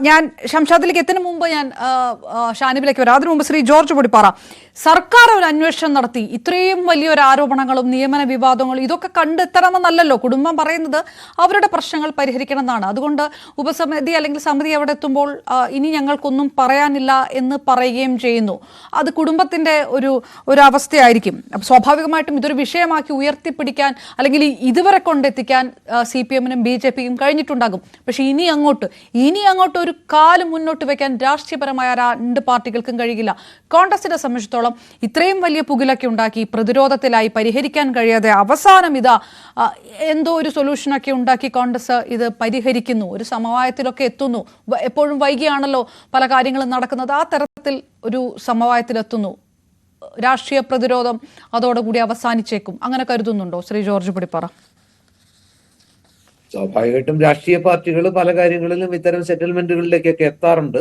ഞാൻ ഷംഷാദിലേക്ക് എത്തുന്ന മുമ്പ് ഞാൻ ഷാനിബിലേക്ക് വരാം. അതിനു മുമ്പ് ശ്രീ ജോർജ് പൊടിപ്പാറ, സർക്കാർ ഒരു അന്വേഷണം നടത്തി ഇത്രയും വലിയൊരു ആരോപണങ്ങളും നിയമന വിവാദങ്ങളും ഇതൊക്കെ കണ്ടെത്തണമെന്നല്ലോ കുടുംബം പറയുന്നത്. അവരുടെ പ്രശ്നങ്ങൾ പരിഹരിക്കണം എന്നാണ്. അതുകൊണ്ട് ഉപസമിതി അല്ലെങ്കിൽ സമിതി അവിടെ എത്തുമ്പോൾ ഇനി ഞങ്ങൾക്കൊന്നും പറയാനില്ല എന്ന് പറയുകയും ചെയ്യുന്നു. അത് കുടുംബത്തിന്റെ ഒരു അവസ്ഥയായിരിക്കും. സ്വാഭാവികമായിട്ടും ഇതൊരു വിഷയമാക്കി ഉയർത്തിപ്പിടിക്കാൻ അല്ലെങ്കിൽ ഇതുവരെ കൊണ്ടെത്തിക്കാൻ CPM-നും BJP-ക്കും കഴിഞ്ഞിട്ടുണ്ടാകും. പക്ഷെ ഇനി അങ്ങോട്ട് ഒരു കാലം മുന്നോട്ട് വെക്കാൻ രാഷ്ട്രീയപരമായ രണ്ട് പാർട്ടികൾക്കും കഴിയില്ല. കോൺഗ്രസിനെ സംബന്ധിച്ചിടത്തോളം ഇത്രയും വലിയ പുകിലൊക്കെ ഉണ്ടാക്കി പ്രതിരോധത്തിലായി പരിഹരിക്കാൻ കഴിയാതെ അവസാനം ഇതാ എന്തോ ഒരു സൊല്യൂഷനൊക്കെ ഉണ്ടാക്കി കോൺഗ്രസ് ഇത് പരിഹരിക്കുന്നു, ഒരു സമവായത്തിലൊക്കെ എത്തുന്നു. എപ്പോഴും വൈകിയാണല്ലോ പല കാര്യങ്ങളും നടക്കുന്നത്. ആ തരത്തിൽ ഒരു സമവായത്തിലെത്തുന്നു. രാഷ്ട്രീയ പ്രതിരോധം അതോടുകൂടി അവസാനിച്ചേക്കും, അങ്ങനെ കരുതുന്നുണ്ടോ ശ്രീ ജോർജ് പൊടിപ്പാറ? സ്വാഭാവികമായിട്ടും രാഷ്ട്രീയ പാർട്ടികൾ പല കാര്യങ്ങളിലും ഇത്തരം സെറ്റിൽമെന്റുകളിലേക്കൊക്കെ എത്താറുണ്ട്.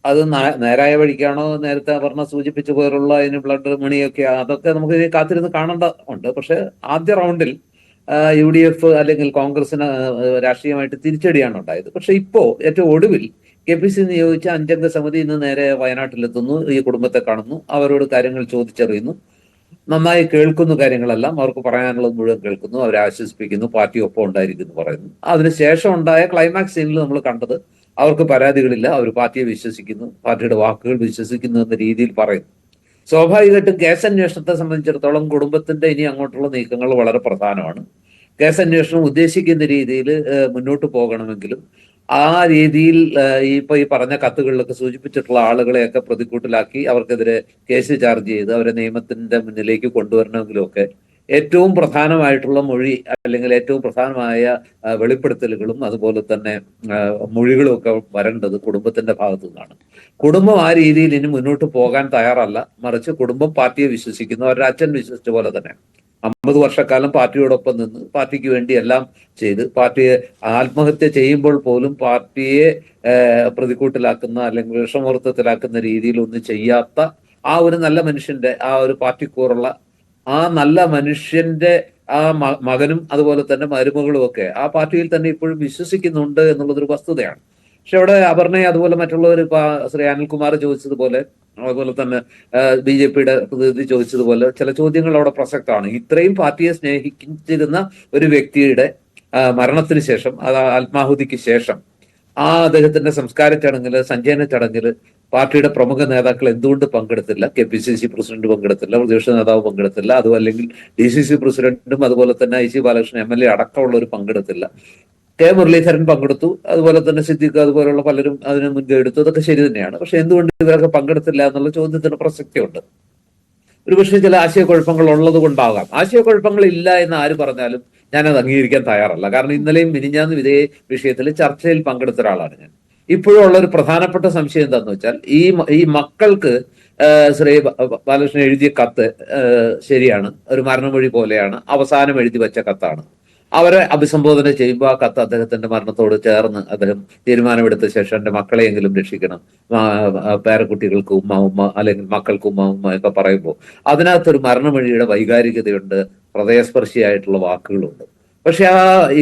അത് നേരായ വഴിക്കാണോ, നേരത്തെ സൂചിപ്പിച്ച പോലുള്ള അതിന് ബ്ലഡ് മണിയൊക്കെ, അതൊക്കെ നമുക്ക് കാത്തിരുന്ന് കാണേണ്ട ഉണ്ട്. പക്ഷെ ആദ്യ റൗണ്ടിൽ UDF അല്ലെങ്കിൽ കോൺഗ്രസിന് രാഷ്ട്രീയമായിട്ട് തിരിച്ചടിയാണ് ഉണ്ടായത്. പക്ഷെ ഇപ്പോ ഏറ്റവും ഒടുവിൽ KPC നിയോഗിച്ച 5-അംഗ സമിതി ഇന്ന് നേരെ വയനാട്ടിലെത്തുന്നു. ഈ കുടുംബത്തെ കാണുന്നു, അവരോട് കാര്യങ്ങൾ ചോദിച്ചറിയുന്നു, നന്നായി കേൾക്കുന്നു, കാര്യങ്ങളെല്ലാം അവർക്ക് പറയാനുള്ളത് മുഴുവൻ കേൾക്കുന്നു, അവരെ ആശ്വസിപ്പിക്കുന്നു, പാർട്ടി ഒപ്പം ഉണ്ടായിരിക്കുന്നു പറയുന്നു. അതിനുശേഷം ഉണ്ടായ ക്ലൈമാക്സ് സീനിൽ നമ്മൾ കണ്ടത് അവർക്ക് പരാതികളില്ല, അവർ പാർട്ടിയെ വിശ്വസിക്കുന്നു, പാർട്ടിയുടെ വാക്കുകൾ വിശ്വസിക്കുന്നു എന്ന രീതിയിൽ പറയുന്നു. സ്വാഭാവികമായിട്ടും കേസന്വേഷണത്തെ സംബന്ധിച്ചിടത്തോളം കുടുംബത്തിന്റെ ഇനി അങ്ങോട്ടുള്ള നീക്കങ്ങൾ വളരെ പ്രധാനമാണ്. കേസന്വേഷണം ഉദ്ദേശിക്കുന്ന രീതിയിൽ മുന്നോട്ട് പോകണമെങ്കിലും ആ രീതിയിൽ ഈ പറഞ്ഞ കത്തുകളിലൊക്കെ സൂചിപ്പിച്ചിട്ടുള്ള ആളുകളെയൊക്കെ പ്രതിക്കൂട്ടിലാക്കി അവർക്കെതിരെ കേസ് ചാർജ് ചെയ്ത് അവരെ നിയമത്തിന്റെ മുന്നിലേക്ക് കൊണ്ടുവരണമെങ്കിലും ഒക്കെ ഏറ്റവും പ്രധാനമായിട്ടുള്ള മൊഴി അല്ലെങ്കിൽ ഏറ്റവും പ്രധാനമായ വെളിപ്പെടുത്തലുകളും അതുപോലെ തന്നെ മൊഴികളും ഒക്കെ വരേണ്ടത് കുടുംബത്തിന്റെ ഭാഗത്തു നിന്നാണ്. കുടുംബം ആ രീതിയിൽ ഇനി മുന്നോട്ട് പോകാൻ തയ്യാറല്ല. മറിച്ച് കുടുംബം പാർട്ടിയെ വിശ്വസിക്കുന്നു. അവരുടെ അച്ഛൻ വിശ്വസിച്ച പോലെ തന്നെ 50 വർഷക്കാലം പാർട്ടിയോടൊപ്പം നിന്ന് പാർട്ടിക്ക് വേണ്ടി എല്ലാം ചെയ്ത് പാർട്ടിയെ ആത്മഹത്യ ചെയ്യുമ്പോൾ പോലും പാർട്ടിയെ പ്രതിക്കൂട്ടിലാക്കുന്ന അല്ലെങ്കിൽ വിഷമവൃത്തത്തിലാക്കുന്ന രീതിയിൽ ഒന്നും ചെയ്യാത്ത ആ ഒരു നല്ല മനുഷ്യന്റെ, ആ ഒരു പാർട്ടിക്കൂറുള്ള ആ നല്ല മനുഷ്യന്റെ ആ മകനും അതുപോലെ തന്നെ മരുമകളും ഒക്കെ ആ പാർട്ടിയിൽ തന്നെ ഇപ്പോഴും വിശ്വസിക്കുന്നുണ്ട് എന്നുള്ളതൊരു വസ്തുതയാണ്. പക്ഷെ അവിടെ അപർണയെ അതുപോലെ മറ്റുള്ളവർ ശ്രീ അനിൽകുമാർ ചോദിച്ചതുപോലെ, അതുപോലെ തന്നെ BJP-യുടെ പ്രതിനിധി ചോദിച്ചതുപോലെ ചില ചോദ്യങ്ങൾ അവിടെ പ്രസക്തമാണ്. ഇത്രയും പാർട്ടിയെ സ്നേഹിച്ചിരുന്ന ഒരു വ്യക്തിയുടെ മരണത്തിന് ശേഷം, അത് ആത്മാഹുതിക്ക് ശേഷം അദ്ദേഹത്തിന്റെ സംസ്കാര ചടങ്ങില്, സഞ്ചയന ചടങ്ങില് പാർട്ടിയുടെ പ്രമുഖ നേതാക്കൾ എന്തുകൊണ്ട് പങ്കെടുത്തില്ല? KPCC പ്രസിഡന്റ് പങ്കെടുത്തില്ല, പ്രതിപക്ഷ നേതാവ് പങ്കെടുത്തില്ല, അതും അല്ലെങ്കിൽ DCC പ്രസിഡന്റും അതുപോലെ തന്നെ IC ബാലകൃഷ്ണൻ MLA അടക്കമുള്ളവർ പങ്കെടുത്തില്ല. K മുരളീധരൻ പങ്കെടുത്തു, അതുപോലെ തന്നെ സിദ്ദിഖ്, അതുപോലുള്ള പലരും അതിന് മുൻകൈ എടുത്തു. അതൊക്കെ ശരി തന്നെയാണ്. പക്ഷെ എന്തുകൊണ്ട് ഇവരൊക്കെ പങ്കെടുത്തില്ല എന്നുള്ള ചോദ്യത്തിന് പ്രസക്തിയുണ്ട്. ഒരുപക്ഷെ ചില ആശയക്കുഴപ്പങ്ങൾ ഉള്ളത് കൊണ്ടാകാം. ആശയക്കുഴപ്പങ്ങൾ ഇല്ല എന്ന് ആര് പറഞ്ഞാലും ഞാനത് അംഗീകരിക്കാൻ തയ്യാറല്ല. കാരണം ഇന്നലെയും മിനിഞ്ഞാന്നും ഇതേ വിഷയത്തിൽ ചർച്ചയിൽ പങ്കെടുത്ത ഒരാളാണ് ഞാൻ. ഇപ്പോഴും ഉള്ള ഒരു പ്രധാനപ്പെട്ട സംശയം എന്താന്ന് വെച്ചാൽ, ഈ മക്കൾക്ക് ശ്രീ ബാലകൃഷ്ണൻ എഴുതിയ കത്ത് ശരിയാണ്, ഒരു മരണമൊഴി പോലെയാണ്, അവസാനം എഴുതി വെച്ച കത്താണ്. അവരെ അഭിസംബോധന ചെയ്യുമ്പോൾ ആ കത്ത് അദ്ദേഹത്തിന്റെ മരണത്തോട് ചേർന്ന് അദ്ദേഹം തീരുമാനമെടുത്ത ശേഷം എന്റെ മക്കളെയെങ്കിലും രക്ഷിക്കണം, പേരക്കുട്ടികൾക്ക് ഉമ്മ അല്ലെങ്കിൽ മക്കൾക്ക് ഉമ്മ ഒക്കെ പറയുമ്പോൾ അതിനകത്തൊരു മരണമൊഴിയുടെ വൈകാരികതയുണ്ട്, ഹൃദയസ്പർശിയായിട്ടുള്ള വാക്കുകളുണ്ട്. പക്ഷെ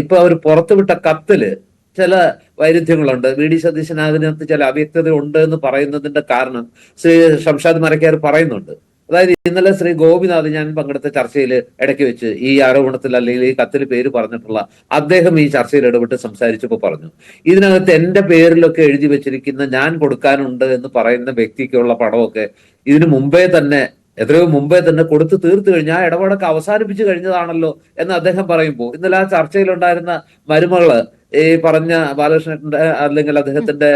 ഇപ്പൊ അവർ പുറത്തുവിട്ട കത്തില് ചില വൈരുദ്ധ്യങ്ങളുണ്ട്. VD സതീശൻ അതിനകത്ത് ചില അവ്യക്തത ഉണ്ട് എന്ന് പറയുന്നതിന്റെ കാരണം ശ്രീ ഷംഷാദ് മരക്കാർ പറയുന്നുണ്ട്. അതായത് ഇന്നലെ ശ്രീ ഗോപിനാഥ് ഞാൻ പങ്കെടുത്ത ചർച്ചയിൽ ഇടയ്ക്ക് വെച്ച് ഈ ആരോപണത്തിൽ അല്ലെങ്കിൽ ഈ കത്തിൽ പേര് പറഞ്ഞിട്ടുള്ള അദ്ദേഹം ഈ ചർച്ചയിൽ ഇടപെട്ട് സംസാരിച്ചപ്പോൾ പറഞ്ഞു, ഇതിനകത്ത് എന്റെ പേരിലൊക്കെ എഴുതി വെച്ചിരിക്കുന്ന ഞാൻ കൊടുക്കാനുണ്ട് എന്ന് പറയുന്ന വ്യക്തിക്കുള്ള പണമൊക്കെ ഇതിനു മുമ്പേ തന്നെ, എത്രയോ മുമ്പേ തന്നെ കൊടുത്തു തീർത്തു കഴിഞ്ഞാൽ ആ ഇടപാടൊക്കെ അവസാനിപ്പിച്ചു കഴിഞ്ഞതാണല്ലോ എന്ന് അദ്ദേഹം പറയുമ്പോൾ, ഇന്നലെ ആ ചർച്ചയിലുണ്ടായിരുന്ന മരുമകള്, ഈ പറഞ്ഞ ബാലകൃഷ്ണന്റെ അല്ലെങ്കിൽ അദ്ദേഹത്തിന്റെ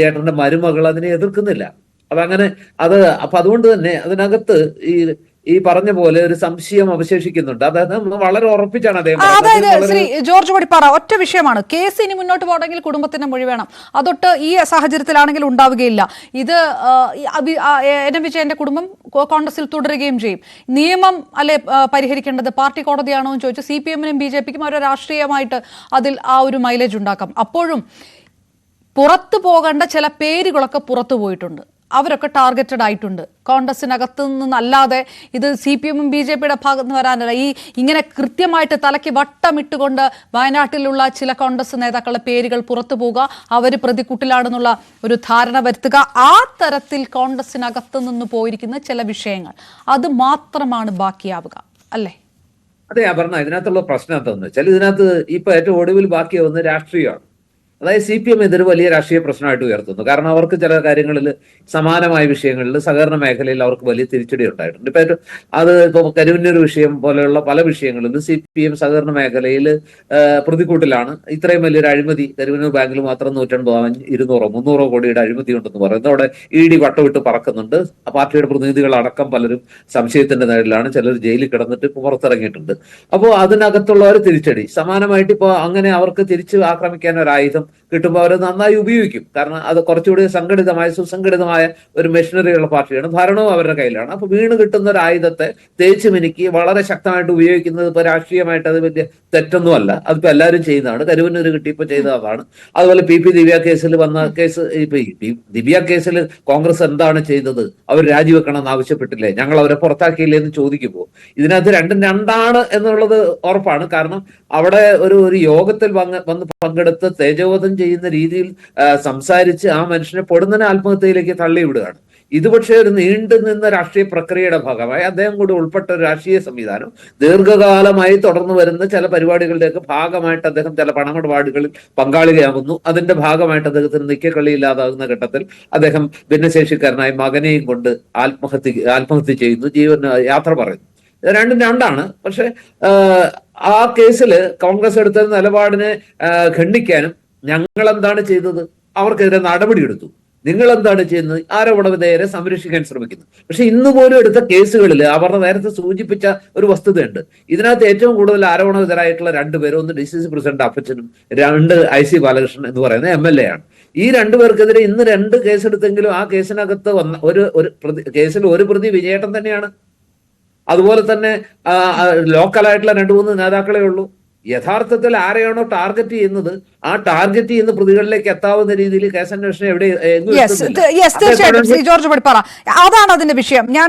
ജേട്ടന്റെ മരുമകൾ അതിനെ എതിർക്കുന്നില്ല. അതങ്ങനെ അപ്പൊ അതുകൊണ്ട് തന്നെ അതിനകത്ത് ഈ പറഞ്ഞ പോലെ ഒരു സംശയം അവശേഷിക്കുന്നുണ്ട്. അതായത് വളരെ ഉറപ്പിച്ചാണ് അദ്ദേഹം. അതായത് ശ്രീ ജോർജ് പൊടിപ്പാറ, ഒറ്റ വിഷയമാണ്, കേസ് ഇനി മുന്നോട്ട് പോകണമെങ്കിൽ കുടുംബത്തിന്റെ മൊഴി വേണം. അതൊട്ട് ഈ സാഹചര്യത്തിലാണെങ്കിൽ ഉണ്ടാവുകയില്ല. ഇത് NM വിജയന്റെ കുടുംബം കോൺഗ്രസിൽ തുടരുകയും ചെയ്യും. നിയമം അല്ലെ പരിഹരിക്കേണ്ടത്, പാർട്ടി കോടതിയാണോ എന്ന് ചോദിച്ചു CPM-നും BJP-ക്കും അവരെ രാഷ്ട്രീയമായിട്ട് അതിൽ ആ ഒരു മൈലേജ് ഉണ്ടാക്കാം. അപ്പോഴും പുറത്തു പോകേണ്ട ചില പേരുകളൊക്കെ പുറത്തു പോയിട്ടുണ്ട്. അവരൊക്കെ ടാർഗറ്റഡ് ആയിട്ടുണ്ട്. കോൺഗ്രസിനകത്ത് നിന്നല്ലാതെ ഇത് CPM-ഉം BJP-യുടെ ഭാഗത്ത് നിന്ന് വരാനല്ല. ഇങ്ങനെ കൃത്യമായിട്ട് തലയ്ക്ക് വട്ടമിട്ടുകൊണ്ട് വയനാട്ടിലുള്ള ചില കോൺഗ്രസ് നേതാക്കളുടെ പേരുകൾ പുറത്തു പോവുക, അവർ പ്രതിക്കൂട്ടിലാണെന്നുള്ള ഒരു ധാരണ വരുത്തുക, ആ തരത്തിൽ കോൺഗ്രസിനകത്ത് നിന്ന് പോയിരിക്കുന്ന ചില വിഷയങ്ങൾ അത് മാത്രമാണ് ബാക്കിയാവുക അല്ലേ? അതെ അപർണ, ഇതിനകത്തുള്ള പ്രശ്നം എന്താണെന്ന് വെച്ചാൽ ഇതിനകത്ത് ഇപ്പൊ ഏറ്റവും ഒടുവിൽ ബാക്കിയാവുന്ന രാഷ്ട്രീയമാണ്. അതായത് CPM ഇതൊരു വലിയ രാഷ്ട്രീയ പ്രശ്നമായിട്ട് ഉയർത്തുന്നു. കാരണം അവർക്ക് ചില കാര്യങ്ങളിൽ സമാനമായ വിഷയങ്ങളിൽ സഹകരണ മേഖലയിൽ അവർക്ക് വലിയ തിരിച്ചടി ഉണ്ടായിട്ടുണ്ട്. ഇപ്പൊ കരുവന്നൂർ വിഷയം പോലെയുള്ള പല വിഷയങ്ങളിലും CPM സഹകരണ മേഖലയിൽ പ്രതിക്കൂട്ടിലാണ്. ഇത്രയും വലിയൊരു അഴിമതി കരുവന്നൂർ ബാങ്കിൽ മാത്രം 200-300 കോടിയുടെ അഴിമതി ഉണ്ടെന്ന് പറയുന്നത് അവിടെ ED വട്ടമിട്ട് പറക്കുന്നുണ്ട്. പാർട്ടിയുടെ പ്രതിനിധികൾ അടക്കം പലരും സംശയത്തിന്റെ നേരിലാണ്. ചിലർ ജയിലിൽ കിടന്നിട്ട് ഇപ്പൊ പുറത്തിറങ്ങിയിട്ടുണ്ട്. അപ്പോൾ അതിനകത്തുള്ള ഒരു തിരിച്ചടി സമാനമായിട്ട് ഇപ്പൊ അങ്ങനെ അവർക്ക് തിരിച്ച് ആക്രമിക്കാൻ ഒരു ആയുധം കിട്ടുമ്പോൾ അവർ നന്നായി ഉപയോഗിക്കും. കാരണം അത് കുറച്ചുകൂടി സുസംഘടിതമായ ഒരു മെഷീനറിയുള്ള പാർട്ടിയാണ്, ഭരണവും അവരുടെ കയ്യിലാണ്. അപ്പൊ വീണ് കിട്ടുന്ന ഒരു ആയുധത്തെ തേച്ച് മിനുക്കി വളരെ ശക്തമായിട്ട് ഉപയോഗിക്കുന്നത് ഇപ്പൊ രാഷ്ട്രീയമായിട്ട് അത് വലിയ തെറ്റൊന്നും അല്ല. അതിപ്പോ എല്ലാവരും ചെയ്യുന്നതാണ്. കരുവന്നൂര് കിട്ടിയപ്പോ ചെയ്ത അതാണ്. അതുപോലെ PP ദിവ്യ കേസിൽ വന്ന കേസ്, ഇപ്പൊ ദിവ്യ കേസിൽ കോൺഗ്രസ് എന്താണ് ചെയ്തത്? അവർ രാജിവെക്കണം ആവശ്യപ്പെട്ടില്ലേ? ഞങ്ങൾ അവരെ പുറത്താക്കിയില്ലേ എന്ന് ചോദിക്കുമ്പോൾ ഇതിനകത്ത് രണ്ടും രണ്ടാണ് എന്നുള്ളത് ഉറപ്പാണ്. കാരണം അവിടെ ഒരു യോഗത്തിൽ വന്ന് പങ്കെടുത്ത് തേജോവധം ചെയ്യുന്ന രീതിയിൽ സംസാരിച്ച് ആ മനുഷ്യനെ പൊടുന്നനെ ആത്മഹത്യയിലേക്ക് തള്ളിവിടുകയാണ്. ഇത് പക്ഷേ ഒരു നീണ്ടു നിന്ന രാഷ്ട്രീയ പ്രക്രിയയുടെ ഭാഗമായി അദ്ദേഹം കൂടി ഉൾപ്പെട്ട ഒരു രാഷ്ട്രീയ സംവിധാനം ദീർഘകാലമായി തുടർന്നു വരുന്ന ചില പരിപാടികളുടെയൊക്കെ ഭാഗമായിട്ട് അദ്ദേഹം ചില പണമിടപാടുകളിൽ പങ്കാളിയാകുന്നു. അതിന്റെ ഭാഗമായിട്ട് അദ്ദേഹത്തിന് നിക്കക്കള്ളി ഇല്ലാതാകുന്ന ഘട്ടത്തിൽ അദ്ദേഹം ഭിന്നശേഷിക്കാരനായ മകനെയും കൊണ്ട് ആത്മഹത്യ ചെയ്യുന്നു, ജീവൻ യാത്ര പറയുന്നു. രണ്ടും രണ്ടാണ്. പക്ഷെ ആ കേസിൽ കോൺഗ്രസ് എടുത്ത നിലപാടിനെ ഖണ്ഡിക്കാനും ഞങ്ങൾ എന്താണ് ചെയ്തത്, അവർക്കെതിരെ നടപടിയെടുത്തു, നിങ്ങൾ എന്താണ് ചെയ്യുന്നത്, ആരോപണ വിധേയരെ സംരക്ഷിക്കാൻ ശ്രമിക്കുന്നു. പക്ഷെ ഇന്ന് പോലും എടുത്ത കേസുകളിൽ അവർ നേരത്തെ സൂചിപ്പിച്ച ഒരു വസ്തുതയുണ്ട്. ഇതിനകത്ത് ഏറ്റവും കൂടുതൽ ആരോപണ വിധേയരായിട്ടുള്ള 2 പേരും, ഒന്ന് DCC പ്രസിഡന്റ് അപ്പച്ചനും, 2 IC ബാലകൃഷ്ണൻ എന്ന് പറയുന്ന MLA ആണ്. ഈ 2 പേർക്കെതിരെ ഇന്ന് 2 കേസെടുത്തെങ്കിലും ആ കേസിനകത്ത് വന്ന കേസിൽ ഒരു പ്രതി വിജയേട്ടൻ തന്നെയാണ്. അതുപോലെ തന്നെ ലോക്കലായിട്ടുള്ള 2-3 നേതാക്കളെ ഉള്ളൂ. യഥാർത്ഥത്തിൽ ആരെയാണോ ടാർഗറ്റ് ചെയ്യുന്നത് ആ ടാർഗറ്റ് ചെയ്യുന്ന പ്രതികളിലേക്ക് എത്താവുന്ന രീതിയിൽ കേസന്വേഷണം തീർച്ചയായിട്ടും ജോർജ് പടിപ്പാറ, അതാണ് അതിന്റെ വിഷയം. ഞാൻ